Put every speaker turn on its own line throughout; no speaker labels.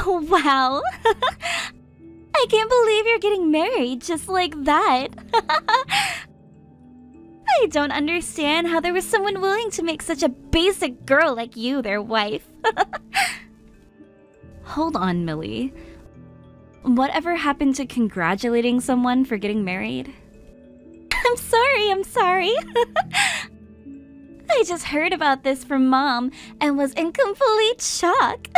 Oh, wow. I can't believe you're getting married just like that. I don't understand how there was someone willing to make such a basic girl like you their wife. Hold on, Millie. Whatever happened to congratulating someone for getting married? I'm sorry. I just heard about this from Mom and was in complete shock.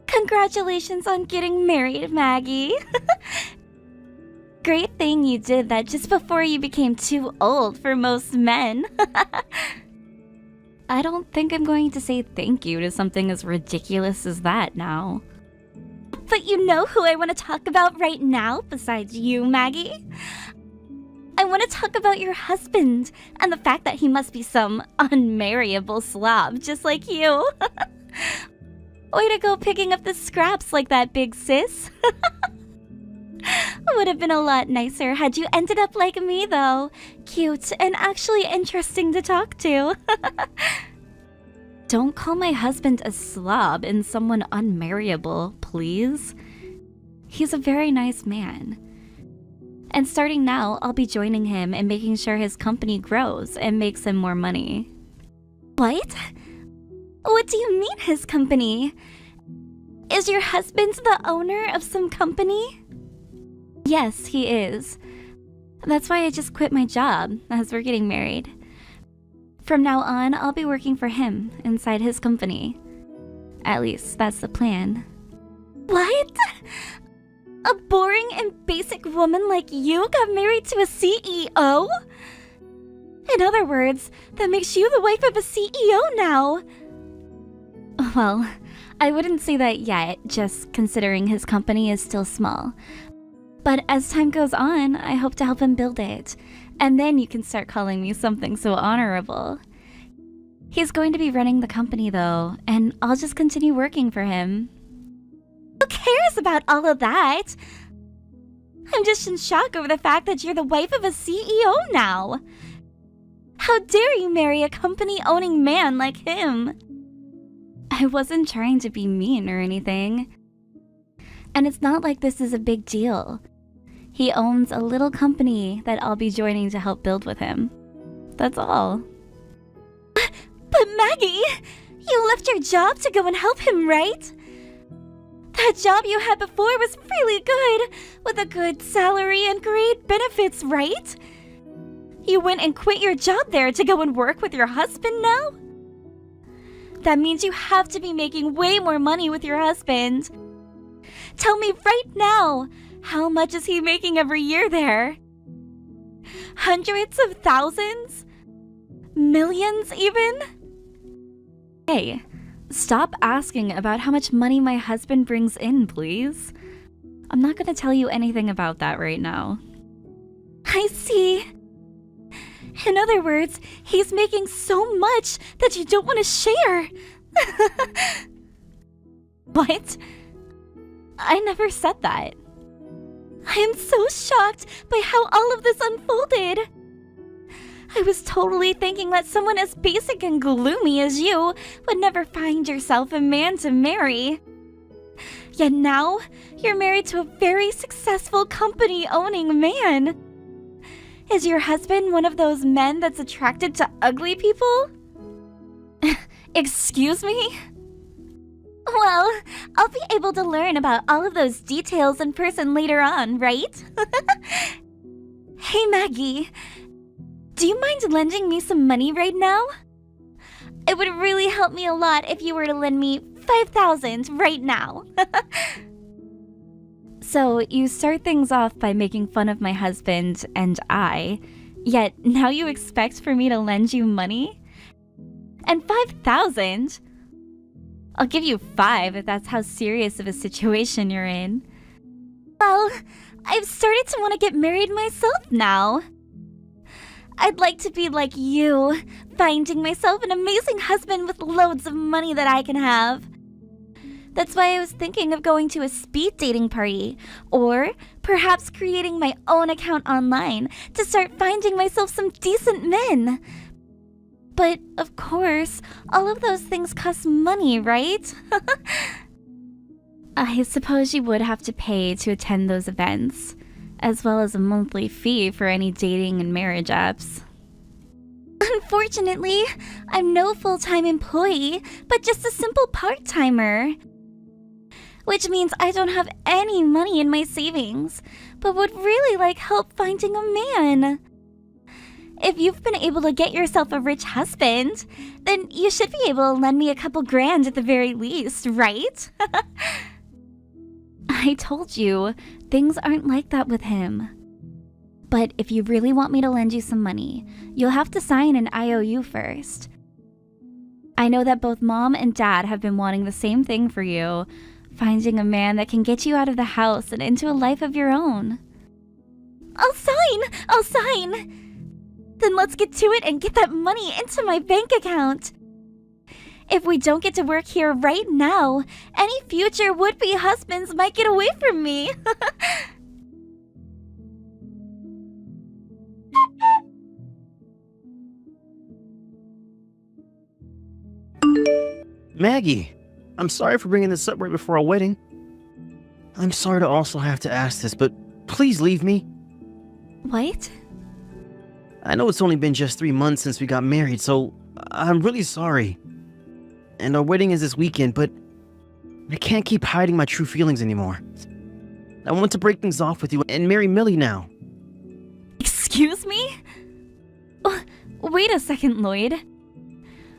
Congratulations on getting married, Maggie. Great thing you did that just before you became too old for most men. I don't think I'm going to say thank you to something as ridiculous as that now. But you know who I want to talk about right now besides you, Maggie? I want to talk about your husband and the fact that he must be some unmarriable slob just like you. Way to go picking up the scraps like that, big sis. Would have been a lot nicer had you ended up like me, though. Cute and actually interesting to talk to. Don't call my husband a slob and someone unmarriable, please. He's a very nice man. And starting now, I'll be joining him and making sure his company grows and makes him more money. What? What do you mean his company? Is your husband the owner of some company? Yes, he is. That's why I just quit my job, as we're getting married. From now on, I'll be working for him inside his company. At least, that's the plan. What? A boring and basic woman like you got married to a CEO? In other words, that makes you the wife of a CEO now. Well, I wouldn't say that yet, just considering his company is still small. But as time goes on, I hope to help him build it. And then you can start calling me something so honorable. He's going to be running the company though, and I'll just continue working for him. Who cares about all of that? I'm just in shock over the fact that you're the wife of a CEO now. How dare you marry a company-owning man like him? I wasn't trying to be mean or anything. And it's not like this is a big deal. He owns a little company that I'll be joining to help build with him. That's all. But Maggie, you left your job to go and help him, right? That job you had before was really good, with a good salary and great benefits, right? You went and quit your job there to go and work with your husband now? That means you have to be making way more money with your husband. Tell me right now, how much is he making every year there? Hundreds of thousands? Millions even? Hey, stop asking about how much money my husband brings in, please. I'm not gonna tell you anything about that right now. I see. In other words, he's making so much that you don't want to share. What? I never said that. I am so shocked by how all of this unfolded. I was totally thinking that someone as basic and gloomy as you would never find yourself a man to marry. Yet now, you're married to a very successful company-owning man. Is your husband one of those men that's attracted to ugly people? Excuse me? Well, I'll be able to learn about all of those details in person later on, right? Hey Maggie, do you mind lending me some money right now? It would really help me a lot if you were to lend me $5,000 right now. So you start things off by making fun of my husband and yet now you expect for me to lend you money? And $5,000? I'll give you 5 if that's how serious of a situation you're in. Well, I've started to want to get married myself now. I'd like to be like you, finding myself an amazing husband with loads of money that I can have. That's why I was thinking of going to a speed dating party, or perhaps creating my own account online to start finding myself some decent men. But, of course, all of those things cost money, right? I suppose you would have to pay to attend those events, as well as a monthly fee for any dating and marriage apps. Unfortunately, I'm no full-time employee, but just a simple part-timer. Which means I don't have any money in my savings, but would really like help finding a man. If you've been able to get yourself a rich husband, then you should be able to lend me a couple grand at the very least, right? I told you, things aren't like that with him. But if you really want me to lend you some money, you'll have to sign an IOU first. I know that both Mom and Dad have been wanting the same thing for you, finding a man that can get you out of the house and into a life of your own. I'll sign! Then let's get to it and get that money into my bank account. If we don't get to work here right now, any future would-be husbands might get away from me.
Maggie, I'm sorry for bringing this up right before our wedding. I'm sorry to also have to ask this, but please leave me.
What?
I know it's only been just 3 months since we got married, so I'm really sorry. And our wedding is this weekend, but I can't keep hiding my true feelings anymore. I want to break things off with you and marry Millie now.
Excuse me? Wait a second, Lloyd.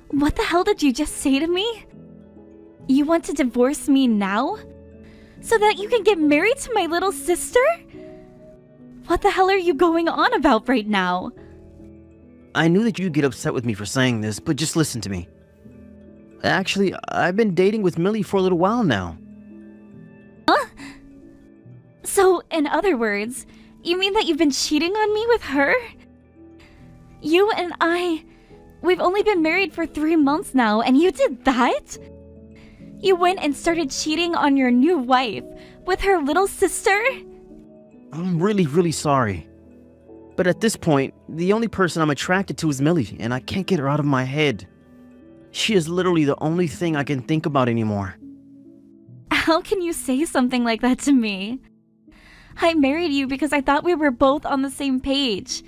What the hell did you just say to me? You want to divorce me now? So that you can get married to my little sister? What the hell are you going on about right now?
I knew that you'd get upset with me for saying this, but just listen to me. Actually, I've been dating with Millie for a little while now.
Huh? So, in other words, you mean that you've been cheating on me with her? You and we've only been married for 3 months now, and you did that? You went and started cheating on your new wife with her little sister?
I'm really, really sorry. But at this point, the only person I'm attracted to is Millie, and I can't get her out of my head. She is literally the only thing I can think about anymore.
How can you say something like that to me? I married you because I thought we were both on the same page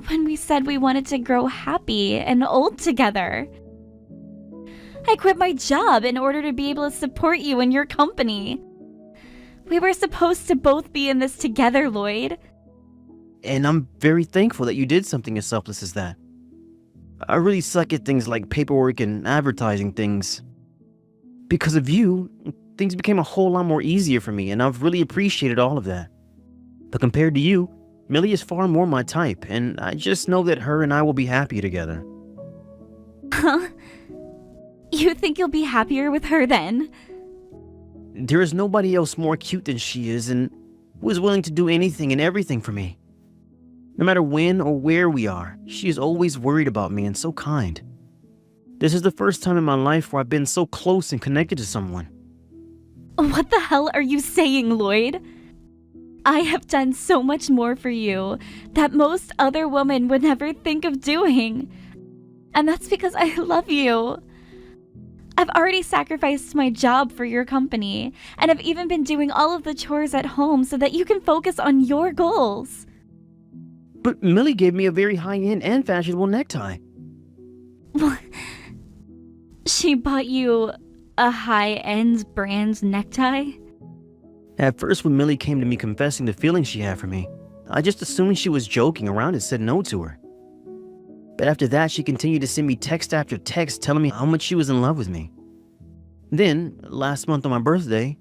when we said we wanted to grow happy and old together. I quit my job in order to be able to support you and your company. We were supposed to both be in this together, Lloyd.
And I'm very thankful that you did something as selfless as that. I really suck at things like paperwork and advertising things. Because of you, things became a whole lot more easier for me, and I've really appreciated all of that. But compared to you, Millie is far more my type, and I just know that her and I will be happy together.
Huh? You think you'll be happier with her then?
There is nobody else more cute than she is, and who is willing to do anything and everything for me. No matter when or where we are, she is always worried about me and so kind. This is the first time in my life where I've been so close and connected to someone.
What the hell are you saying, Lloyd? I have done so much more for you that most other women would never think of doing. And that's because I love you. I've already sacrificed my job for your company, and I've even been doing all of the chores at home so that you can focus on your goals.
But Millie gave me a very high-end and fashionable necktie.
She bought you a high-end brand necktie?
At first, when Millie came to me confessing the feelings she had for me, I just assumed she was joking around and said no to her. But after that, she continued to send me text after text telling me how much she was in love with me. Then, last month on my birthday,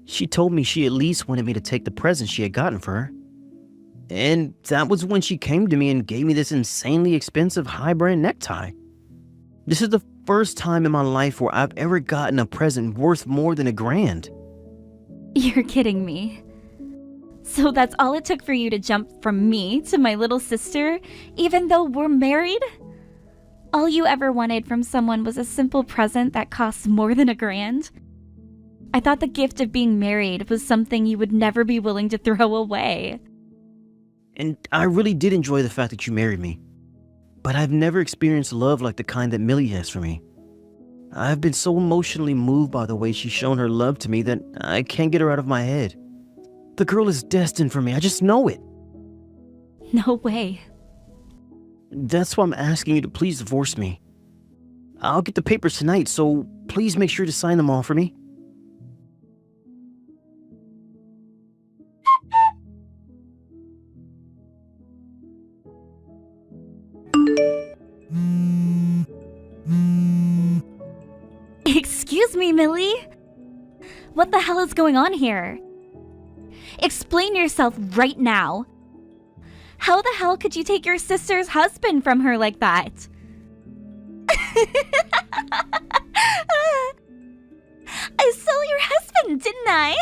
she told me she at least wanted me to take the present she had gotten for her. And that was when she came to me and gave me this insanely expensive high-brand necktie. This is the first time in my life where I've ever gotten a present worth more than $1,000.
You're kidding me. So that's all it took for you to jump from me to my little sister, even though we're married? All you ever wanted from someone was a simple present that costs more than $1,000? I thought the gift of being married was something you would never be willing to throw away.
And I really did enjoy the fact that you married me. But I've never experienced love like the kind that Millie has for me. I've been so emotionally moved by the way she's shown her love to me that I can't get her out of my head. The girl is destined for me, I just know it.
No way.
That's why I'm asking you to please divorce me. I'll get the papers tonight, so please make sure to sign them all for me.
Excuse me, Millie? What the hell is going on here? Explain yourself right now. How the hell could you take your sister's husband from her like that? I stole your husband, didn't I?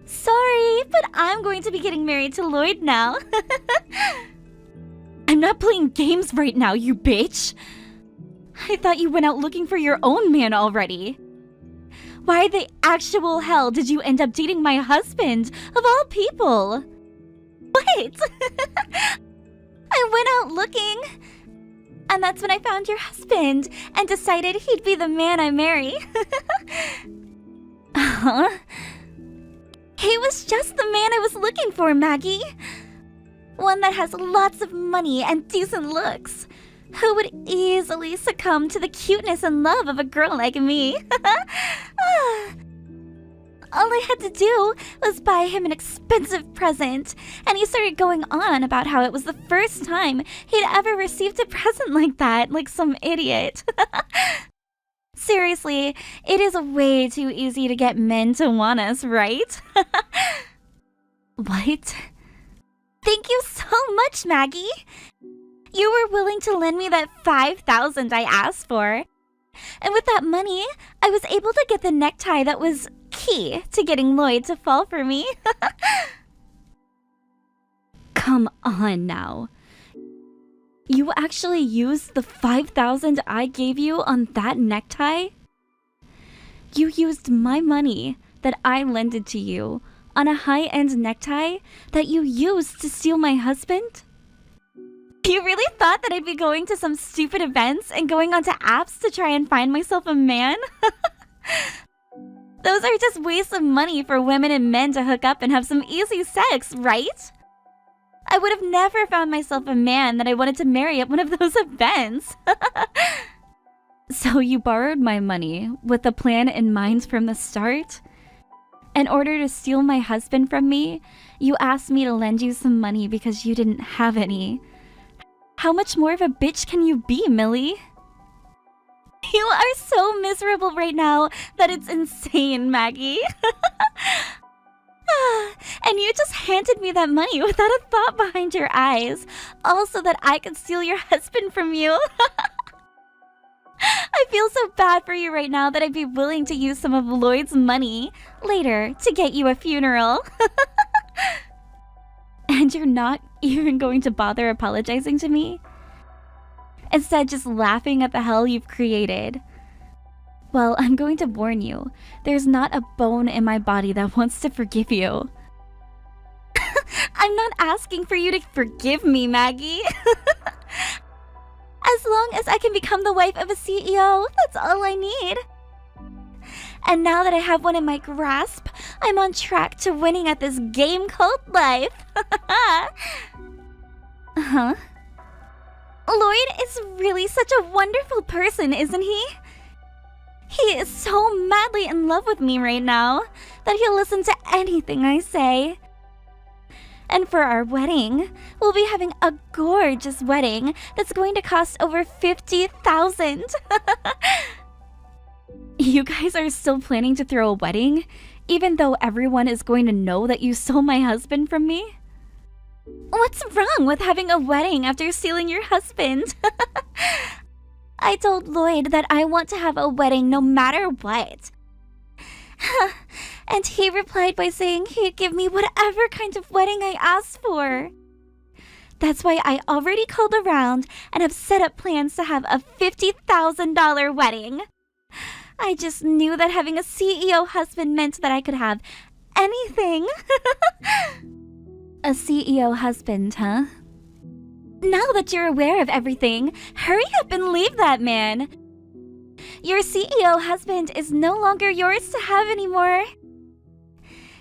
Sorry, but I'm going to be getting married to Lloyd now. I'm not playing games right now, you bitch. I thought you went out looking for your own man already. Why the actual hell did you end up dating my husband, of all people? What? I went out looking, and that's when I found your husband and decided he'd be the man I marry. Huh? He was just the man I was looking for, Maggie. One that has lots of money and decent looks, who would easily succumb to the cuteness and love of a girl like me. All I had to do was buy him an expensive present, and he started going on about how it was the first time he'd ever received a present like that, like some idiot. Seriously, it is way too easy to get men to want us, right? What? Thank you so much, Maggie. You were willing to lend me that $5,000 I asked for. And with that money, I was able to get the necktie that was key to getting Lloyd to fall for me. Come on now. You actually used the $5,000 I gave you on that necktie? You used my money that I lended to you on a high-end necktie that you used to steal my husband? You really thought that I'd be going to some stupid events and going onto apps to try and find myself a man? Those are just wastes of money for women and men to hook up and have some easy sex, right? I would have never found myself a man that I wanted to marry at one of those events. So you borrowed my money with a plan in mind from the start? In order to steal my husband from me, you asked me to lend you some money because you didn't have any. How much more of a bitch can you be, Millie? You are so miserable right now that it's insane, Maggie. And you just handed me that money without a thought behind your eyes, all so that I could steal your husband from you. I feel so bad for you right now that I'd be willing to use some of Lloyd's money later to get you a funeral. And you're not even going to bother apologizing to me? Instead, just laughing at the hell you've created. Well, I'm going to warn you. There's not a bone in my body that wants to forgive you. I'm not asking for you to forgive me, Maggie. As long as I can become the wife of a CEO, that's all I need. And now that I have one in my grasp, I'm on track to winning at this game called life. Huh? Lloyd is really such a wonderful person, isn't he? He is so madly in love with me right now that he'll listen to anything I say. And for our wedding, we'll be having a gorgeous wedding that's going to cost over $50,000. You guys are still planning to throw a wedding, even though everyone is going to know that you stole my husband from me? What's wrong with having a wedding after stealing your husband? I told Lloyd that I want to have a wedding no matter what. And he replied by saying he'd give me whatever kind of wedding I asked for. That's why I already called around and have set up plans to have a $50,000 wedding. I just knew that having a CEO husband meant that I could have anything. A CEO husband, huh? Now that you're aware of everything, hurry up and leave that man. Your CEO husband is no longer yours to have anymore.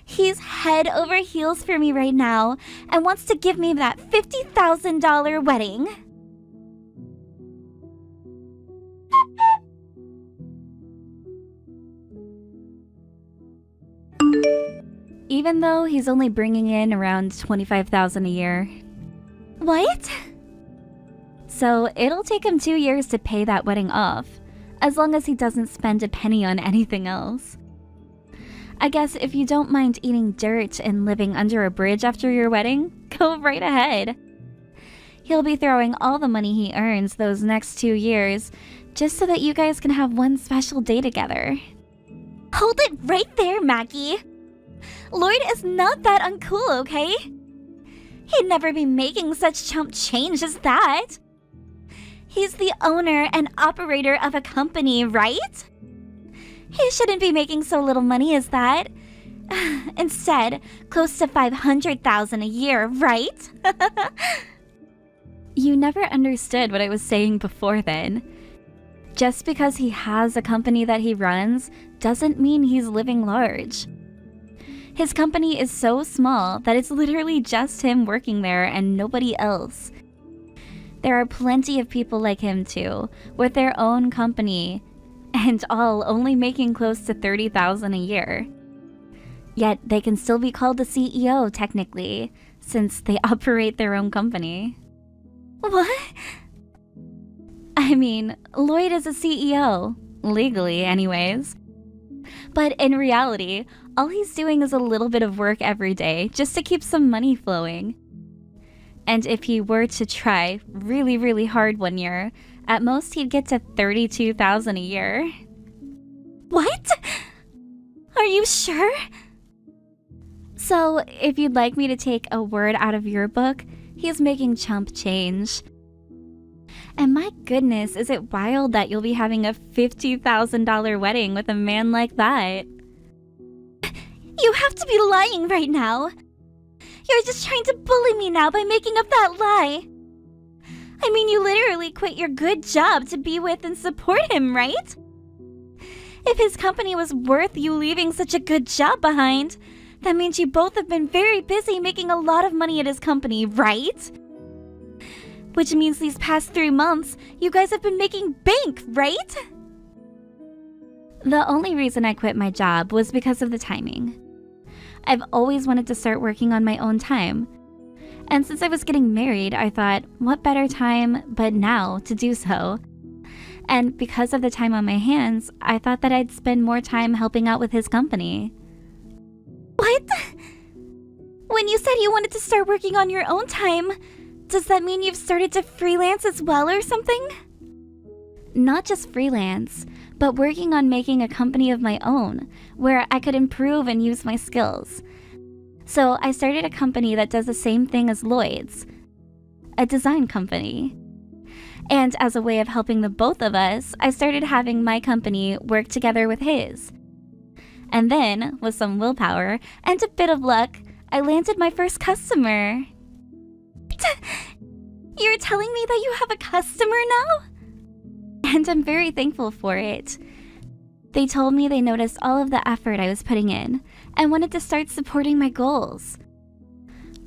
He's head over heels for me right now and wants to give me that $50,000 wedding. Even though he's only bringing in around $25,000 a year. What? So it'll take him 2 years to pay that wedding off, as long as he doesn't spend a penny on anything else. I guess if you don't mind eating dirt and living under a bridge after your wedding, go right ahead. He'll be throwing all the money he earns those next 2 years, just so that you guys can have one special day together. Hold it right there, Maggie. Lloyd is not that uncool, okay? He'd never be making such chump change as that. He's the owner and operator of a company, right? He shouldn't be making so little money as that. Instead, close to $500,000 a year, right? You never understood what I was saying before then. Just because he has a company that he runs doesn't mean he's living large. His company is so small that it's literally just him working there and nobody else. There are plenty of people like him too, with their own company, and all only making close to $30,000 a year. Yet they can still be called the CEO technically, since they operate their own company. What? I mean, Lloyd is a CEO, legally anyways. But in reality, all he's doing is a little bit of work every day just to keep some money flowing. And if he were to try really, really hard one year, at most he'd get to $32,000 a year. What? Are you sure? So, if you'd like me to take a word out of your book, he's making chump change. And my goodness, is it wild that you'll be having a $50,000 wedding with a man like that? You have to be lying right now. You're just trying to bully me now by making up that lie. I mean, you literally quit your good job to be with and support him, right? If his company was worth you leaving such a good job behind, that means you both have been very busy making a lot of money at his company, right? Which means these past 3 months, you guys have been making bank, right? The only reason I quit my job was because of the timing. I've always wanted to start working on my own time. And since I was getting married, I thought, what better time but now to do so? And because of the time on my hands, I thought that I'd spend more time helping out with his company. What? When you said you wanted to start working on your own time, does that mean you've started to freelance as well or something? Not just freelance, but working on making a company of my own, where I could improve and use my skills. So I started a company that does the same thing as Lloyd's, a design company. And as a way of helping the both of us, I started having my company work together with his. And then, with some willpower and a bit of luck, I landed my first customer. You're telling me that you have a customer now? And I'm very thankful for it. They told me they noticed all of the effort I was putting in and wanted to start supporting my goals.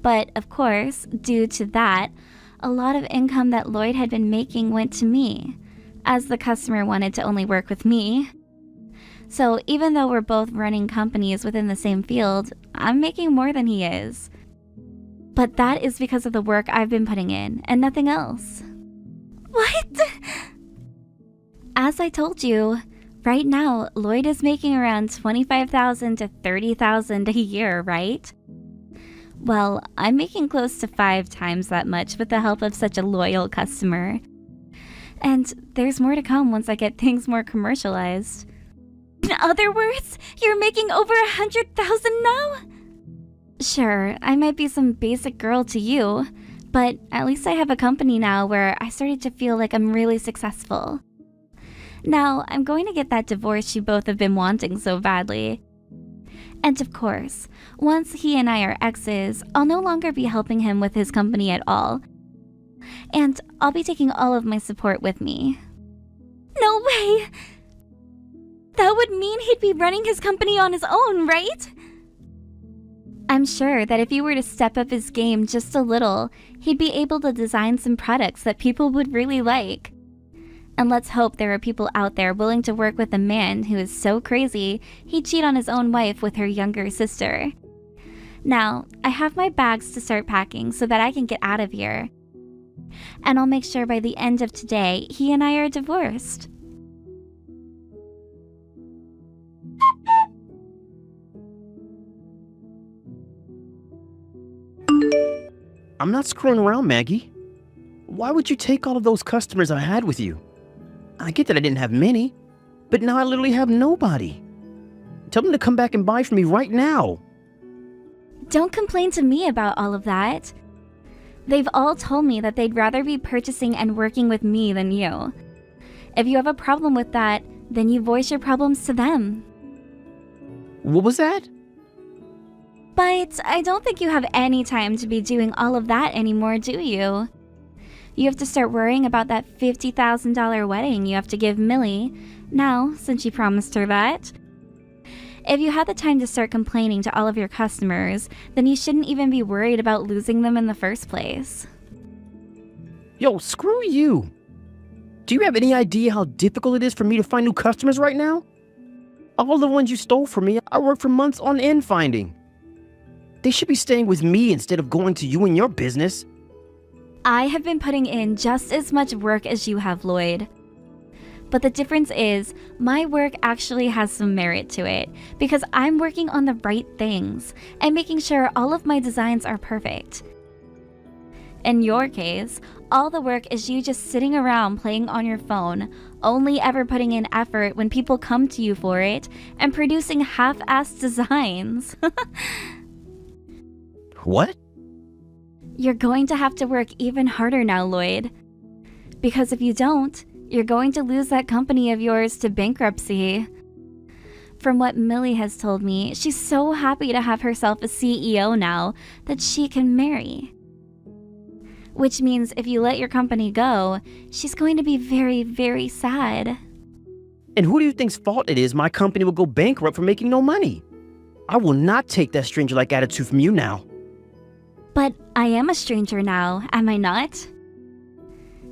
But of course, due to that, a lot of income that Lloyd had been making went to me, as the customer wanted to only work with me. So even though we're both running companies within the same field, I'm making more than he is. But that is because of the work I've been putting in and nothing else. What? As I told you, right now, Lloyd is making around $25,000 to $30,000 a year, right? Well, I'm making close to 5 times that much with the help of such a loyal customer. And there's more to come once I get things more commercialized. In other words, you're making over $100,000 now? Sure, I might be some basic girl to you, but at least I have a company now where I started to feel like I'm really successful. Now, I'm going to get that divorce you both have been wanting so badly. And of course, once he and I are exes, I'll no longer be helping him with his company at all. And I'll be taking all of my support with me. No way! That would mean he'd be running his company on his own, right? I'm sure that if he were to step up his game just a little, he'd be able to design some products that people would really like. And let's hope there are people out there willing to work with a man who is so crazy he'd cheat on his own wife with her younger sister. Now, I have my bags to start packing so that I can get out of here. And I'll make sure by the end of today, he and I are divorced.
I'm not screwing around, Maggie. Why would you take all of those customers I had with you? I get that I didn't have many, but now I literally have nobody. Tell them to come back and buy from me right now.
Don't complain to me about all of that. They've all told me that they'd rather be purchasing and working with me than you. If you have a problem with that, then you voice your problems to them.
What was that?
But I don't think you have any time to be doing all of that anymore, do you? You have to start worrying about that $50,000 wedding you have to give Millie, now, since you promised her that. If you had the time to start complaining to all of your customers, then you shouldn't even be worried about losing them in the first place.
Yo, screw you. Do you have any idea how difficult it is for me to find new customers right now? All the ones you stole from me, I worked for months on end finding. They should be staying with me instead of going to you and your business.
I have been putting in just as much work as you have, Lloyd. But the difference is, my work actually has some merit to it, because I'm working on the right things and making sure all of my designs are perfect. In your case, all the work is you just sitting around playing on your phone, only ever putting in effort when people come to you for it, and producing half-assed designs.
What?
You're going to have to work even harder now, Lloyd. Because if you don't, you're going to lose that company of yours to bankruptcy. From what Millie has told me, she's so happy to have herself a CEO now that she can marry. Which means if you let your company go, she's going to be very, very sad.
And who do you think's fault it is my company will go bankrupt for making no money? I will not take that stranger-like attitude from you now.
But I am a stranger now, am I not?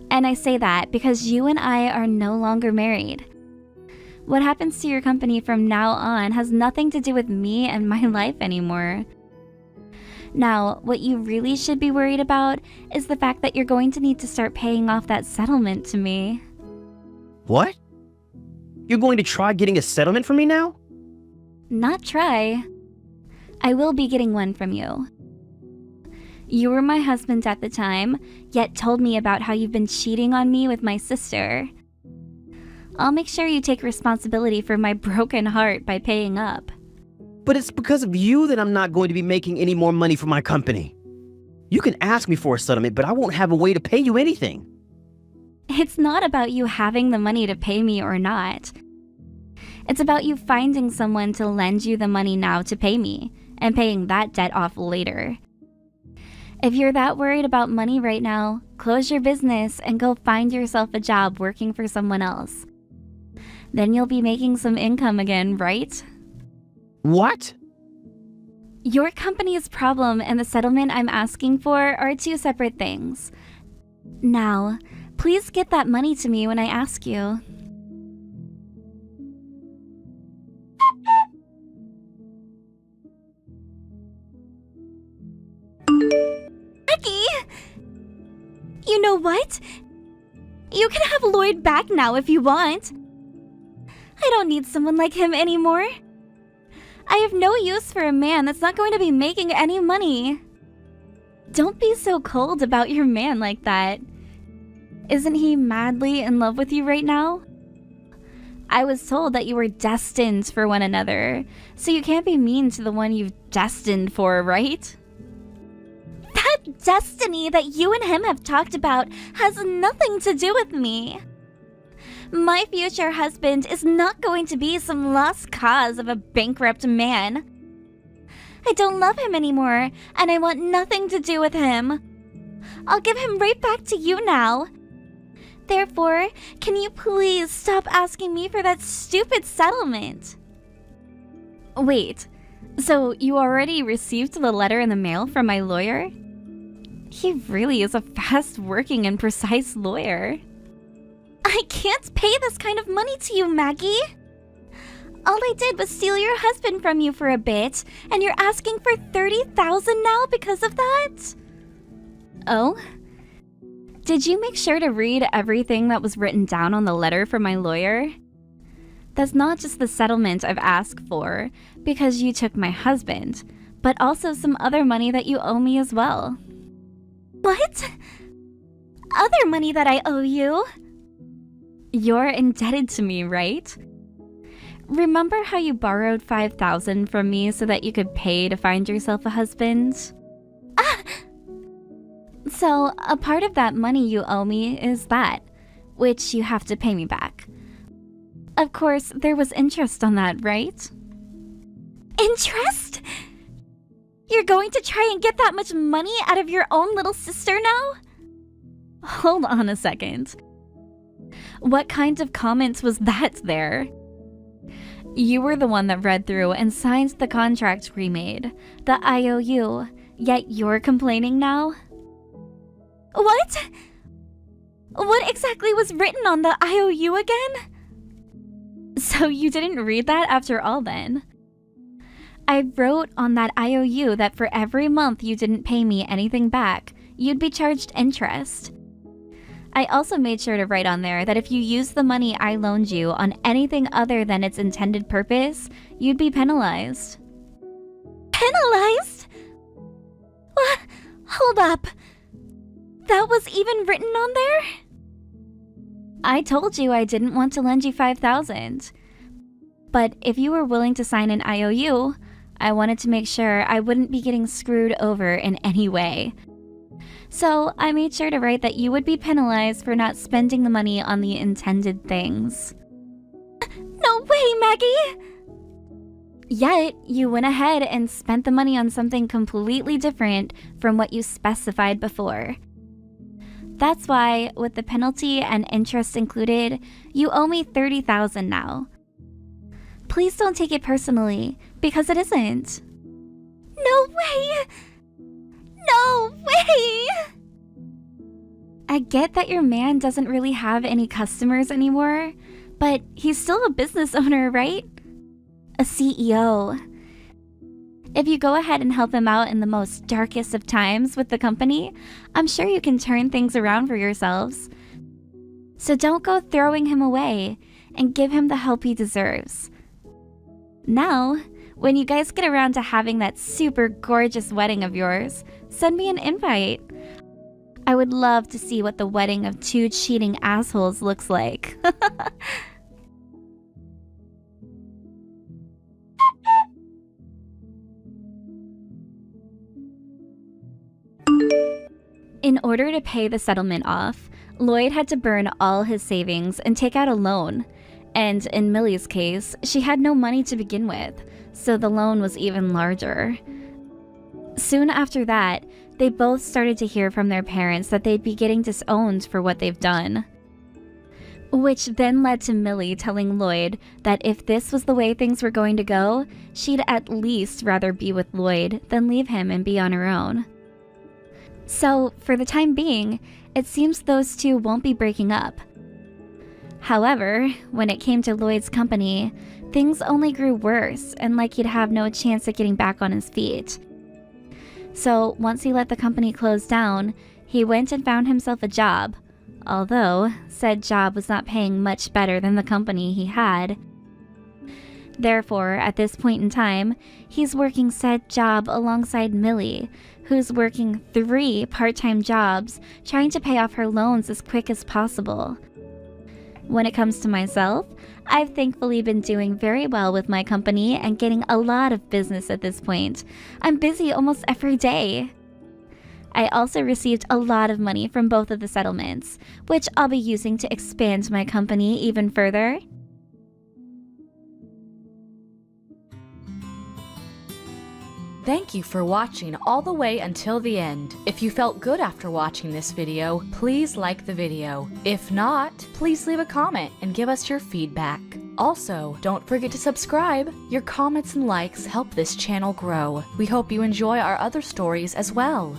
And I say that because you and I are no longer married. What happens to your company from now on has nothing to do with me and my life anymore. Now, what you really should be worried about is the fact that you're going to need to start paying off that settlement to me.
What? You're going to try getting a settlement from me now?
Not try. I will be getting one from you. You were my husband at the time, yet told me about how you've been cheating on me with my sister. I'll make sure you take responsibility for my broken heart by paying up.
But it's because of you that I'm not going to be making any more money for my company. You can ask me for a settlement, but I won't have a way to pay you anything.
It's not about you having the money to pay me or not. It's about you finding someone to lend you the money now to pay me, and paying that debt off later. If you're that worried about money right now, close your business and go find yourself a job working for someone else. Then you'll be making some income again, right?
What?
Your company's problem and the settlement I'm asking for are two separate things. Now, please get that money to me when I ask you. Becky! You know what? You can have Lloyd back now if you want. I don't need someone like him anymore. I have no use for a man that's not going to be making any money. Don't be so cold about your man like that. Isn't he madly in love with you right now? I was told that you were destined for one another, so you can't be mean to the one you've destined for, right? That destiny that you and him have talked about has nothing to do with me. My future husband is not going to be some lost cause of a bankrupt man. I don't love him anymore, and I want nothing to do with him. I'll give him right back to you now. Therefore, can you please stop asking me for that stupid settlement? Wait, so you already received the letter in the mail from my lawyer? He really is a fast-working and precise lawyer. I can't pay this kind of money to you, Maggie. All I did was steal your husband from you for a bit, and you're asking for $30,000 now because of that? Oh? Did you make sure to read everything that was written down on the letter from my lawyer? That's not just the settlement I've asked for, because you took my husband, but also some other money that you owe me as well. What? Other money that I owe you? You're indebted to me, right? Remember how you borrowed $5,000 from me so that you could pay to find yourself a husband? So, a part of that money you owe me is that, which you have to pay me back. Of course, there was interest on that, right? Interest? You're going to try and get that much money out of your own little sister now? Hold on a second. What kind of comment was that there? You were the one that read through and signed the contract we made, the IOU, yet you're complaining now? What? What exactly was written on the IOU again? So you didn't read that after all then? I wrote on that IOU that for every month you didn't pay me anything back, you'd be charged interest. I also made sure to write on there that if you used the money I loaned you on anything other than its intended purpose, you'd be penalized. Penalized? What? Hold up. That was even written on there? I told you I didn't want to lend you $5,000. But if you were willing to sign an IOU, I wanted to make sure I wouldn't be getting screwed over in any way. So I made sure to write that you would be penalized for not spending the money on the intended things. No way, Maggie! Yet, you went ahead and spent the money on something completely different from what you specified before. That's why, with the penalty and interest included, you owe me $30,000 now. Please don't take it personally, because it isn't. No way! No way! I get that your man doesn't really have any customers anymore, but he's still a business owner, right? A CEO. If you go ahead and help him out in the most darkest of times with the company, I'm sure you can turn things around for yourselves. So don't go throwing him away and give him the help he deserves. Now, when you guys get around to having that super gorgeous wedding of yours, send me an invite. I would love to see what the wedding of two cheating assholes looks like. In order to pay the settlement off, Lloyd had to burn all his savings and take out a loan. And in Millie's case, she had no money to begin with, so the loan was even larger. Soon after that, they both started to hear from their parents that they'd be getting disowned for what they've done. Which then led to Millie telling Lloyd that if this was the way things were going to go, she'd at least rather be with Lloyd than leave him and be on her own. So, for the time being, it seems those two won't be breaking up. However, when it came to Lloyd's company, things only grew worse and like he'd have no chance at getting back on his feet. So, once he let the company close down, he went and found himself a job, although said job was not paying much better than the company he had. Therefore, at this point in time, he's working said job alongside Millie, who's working 3 part-time jobs trying to pay off her loans as quick as possible. When it comes to myself, I've thankfully been doing very well with my company and getting a lot of business at this point. I'm busy almost every day. I also received a lot of money from both of the settlements, which I'll be using to expand my company even further.
Thank you for watching all the way until the end. If you felt good after watching this video, please like the video. If not, please leave a comment and give us your feedback. Also, don't forget to subscribe. Your comments and likes help this channel grow. We hope you enjoy our other stories as well.